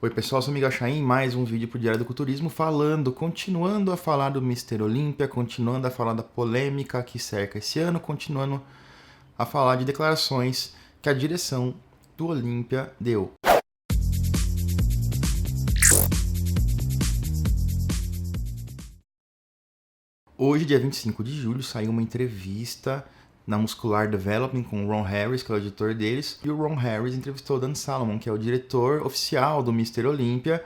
Oi pessoal, sou Miguel Chaim, mais um vídeo pro Diário do Culturismo continuando a falar do Mr. Olímpia, continuando a falar da polêmica que cerca esse ano, continuando a falar de declarações que a direção do Olímpia deu. Hoje, dia 25 de julho, saiu uma entrevista na Muscular Development com o Ron Harris, que é o editor deles, e o Ron Harris entrevistou o Dan Salomon, que é o diretor oficial do Mr. Olímpia,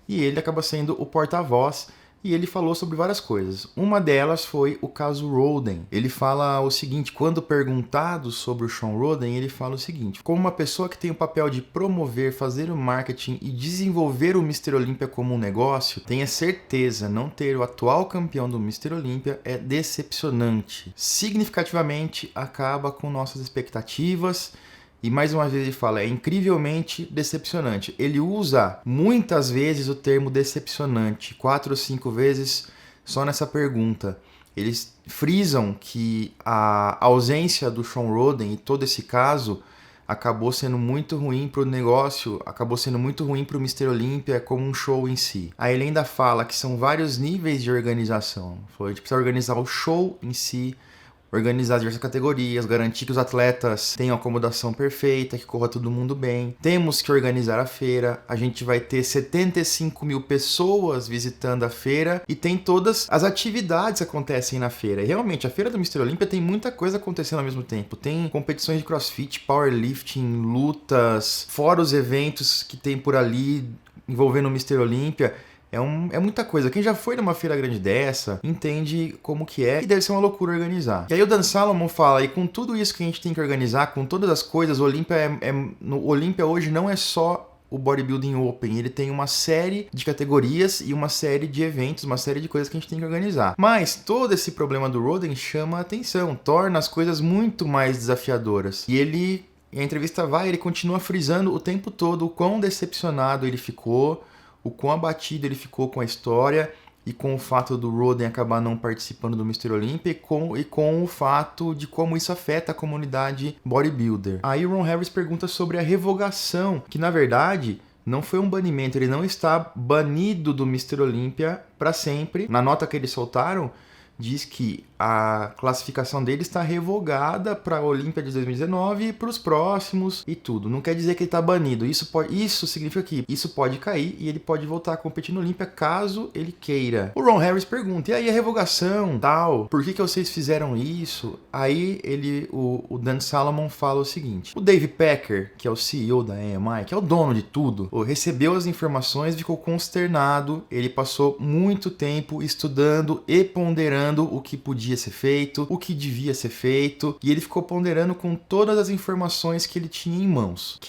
e ele acaba sendo o porta-voz, e ele falou sobre várias coisas. Uma delas foi o caso Roden. Ele fala o seguinte, quando perguntado sobre o Shawn Rhoden, ele fala o seguinte: como uma pessoa que tem o papel de promover, fazer o marketing e desenvolver o Mr. Olímpia como um negócio, tenha certeza, não ter o atual campeão do Mr. Olímpia é decepcionante. Significativamente acaba com nossas expectativas. E mais uma vez ele fala, é incrivelmente decepcionante. Ele usa muitas vezes o termo decepcionante, 4 ou 5 vezes só nessa pergunta. Eles frisam que a ausência do Shawn Rhoden e todo esse caso acabou sendo muito ruim para o negócio, acabou sendo muito ruim para o Mr. Olímpia como um show em si. Aí ele ainda fala que são vários níveis de organização. A gente precisa organizar o show em si, organizar diversas categorias, garantir que os atletas tenham acomodação perfeita, que corra todo mundo bem. Temos que organizar a feira, a gente vai ter 75 mil pessoas visitando a feira e tem todas as atividades que acontecem na feira. E realmente, a feira do Mr. Olímpia tem muita coisa acontecendo ao mesmo tempo. Tem competições de crossfit, powerlifting, lutas, fora os eventos que tem por ali envolvendo o Mr. Olímpia. É muita coisa. Quem já foi numa feira grande dessa, entende como que é e deve ser uma loucura organizar. E aí o Dan Salomon fala, e com tudo isso que a gente tem que organizar, com todas as coisas, o Olímpia hoje não é só o Bodybuilding Open, ele tem uma série de categorias e uma série de eventos, uma série de coisas que a gente tem que organizar. Mas todo esse problema do Rhoden chama a atenção, torna as coisas muito mais desafiadoras. E a entrevista ele continua frisando o tempo todo o quão decepcionado ele ficou, o quão abatido ele ficou com a história e com o fato do Rhoden acabar não participando do Mr. Olímpia e com o fato de como isso afeta a comunidade bodybuilder. Aí o Ron Harris pergunta sobre a revogação, que na verdade não foi um banimento, ele não está banido do Mr. Olímpia para sempre. Na nota que eles soltaram, diz que a classificação dele está revogada para a Olímpia de 2019 e para os próximos e tudo. Não quer dizer que ele está banido. Isso significa que isso pode cair e ele pode voltar a competir no Olímpia caso ele queira. O Ron Harris pergunta, e aí a revogação, tal? Por que vocês fizeram isso? Aí o Dan Salomon fala o seguinte, o Dave Packer, que é o CEO da AMI, que é o dono de tudo, recebeu as informações e ficou consternado. Ele passou muito tempo estudando e ponderando o que podia ser feito, o que devia ser feito, e ele ficou ponderando com todas as informações que ele tinha em mãos.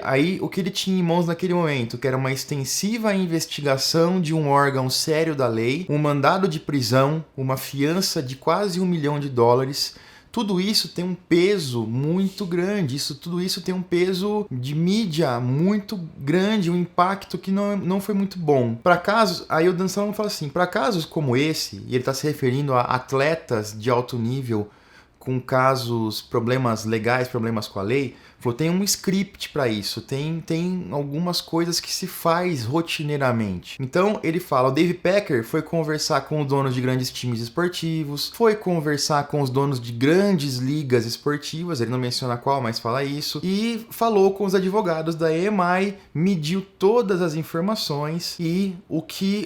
Aí o que ele tinha em mãos naquele momento, que era uma extensiva investigação de um órgão sério da lei, um mandado de prisão, uma fiança de quase $1 milhão. Tudo isso tem um peso muito grande, tudo isso tem um peso de mídia muito grande, um impacto que não foi muito bom. Para casos, aí o Dan Salomon fala assim, para casos como esse, e ele está se referindo a atletas de alto nível com problemas legais, problemas com a lei, tem um script para isso, tem algumas coisas que se faz rotineiramente. Então ele fala, o Dave Packer foi conversar com os donos de grandes times esportivos, foi conversar com os donos de grandes ligas esportivas, ele não menciona qual, mas fala isso, e falou com os advogados da AMI, mediu todas as informações e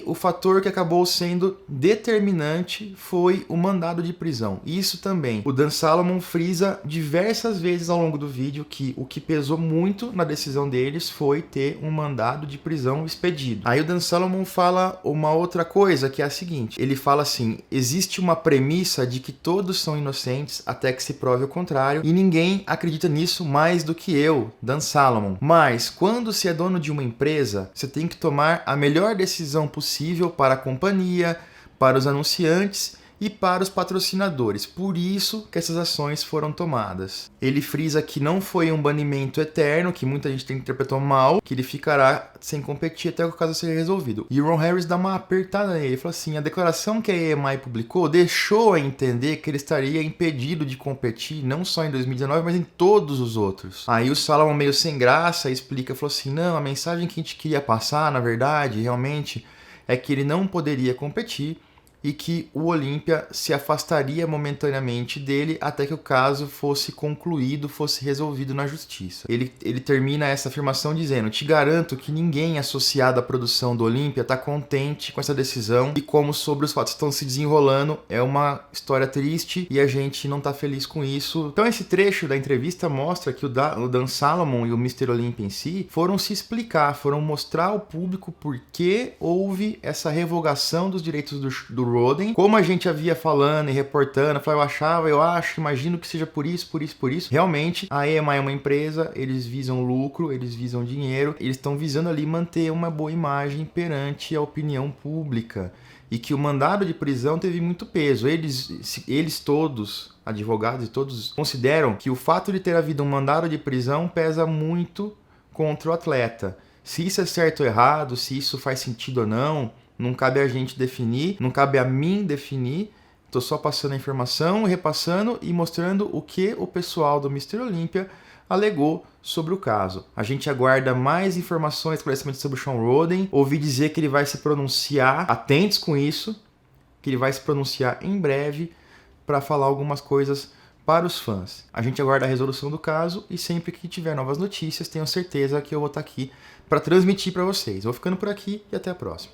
o fator que acabou sendo determinante foi o mandado de prisão. Isso também, o Dan Salomon frisa diversas vezes ao longo do vídeo que o que pesou muito na decisão deles foi ter um mandado de prisão expedido. Aí o Dan Salomon fala uma outra coisa, que é a seguinte, ele fala assim, existe uma premissa de que todos são inocentes até que se prove o contrário, e ninguém acredita nisso mais do que eu, Dan Salomon. Mas, quando se é dono de uma empresa, você tem que tomar a melhor decisão possível para a companhia, para os anunciantes e para os patrocinadores. Por isso que essas ações foram tomadas. Ele frisa que não foi um banimento eterno, que muita gente interpretou mal, que ele ficará sem competir até que o caso seja resolvido. E o Ron Harris dá uma apertada nele. Ele fala assim, a declaração que a EMI publicou deixou a entender que ele estaria impedido de competir, não só em 2019, mas em todos os outros. Aí o Salomon, meio sem graça, explica, falou assim, não, a mensagem que a gente queria passar, na verdade, realmente, é que ele não poderia competir e que o Olympia se afastaria momentaneamente dele até que o caso fosse concluído, fosse resolvido na justiça. Ele termina essa afirmação dizendo, te garanto que ninguém associado à produção do Olympia está contente com essa decisão e como sobre os fatos estão se desenrolando, é uma história triste e a gente não está feliz com isso. Então esse trecho da entrevista mostra que o Dan Salomon e o Mr. Olympia em si foram se explicar, foram mostrar ao público por que houve essa revogação dos direitos do Roden, como a gente havia falando e reportando, eu acho, imagino que seja por isso. Realmente, a EMI é uma empresa, eles visam lucro, eles visam dinheiro, eles estão visando ali manter uma boa imagem perante a opinião pública. E que o mandado de prisão teve muito peso. Eles todos, advogados e todos, consideram que o fato de ter havido um mandado de prisão pesa muito contra o atleta. Se isso é certo ou errado, se isso faz sentido ou não cabe a gente definir, não cabe a mim definir. Estou só passando a informação, repassando e mostrando o que o pessoal do Mr. Olympia alegou sobre o caso. A gente aguarda mais informações, esclarecimentos sobre o Shawn Rhoden. Ouvi dizer que ele vai se pronunciar, atentos com isso, que ele vai se pronunciar em breve para falar algumas coisas para os fãs. A gente aguarda a resolução do caso e sempre que tiver novas notícias, tenho certeza que eu vou estar aqui para transmitir para vocês. Vou ficando por aqui e até a próxima.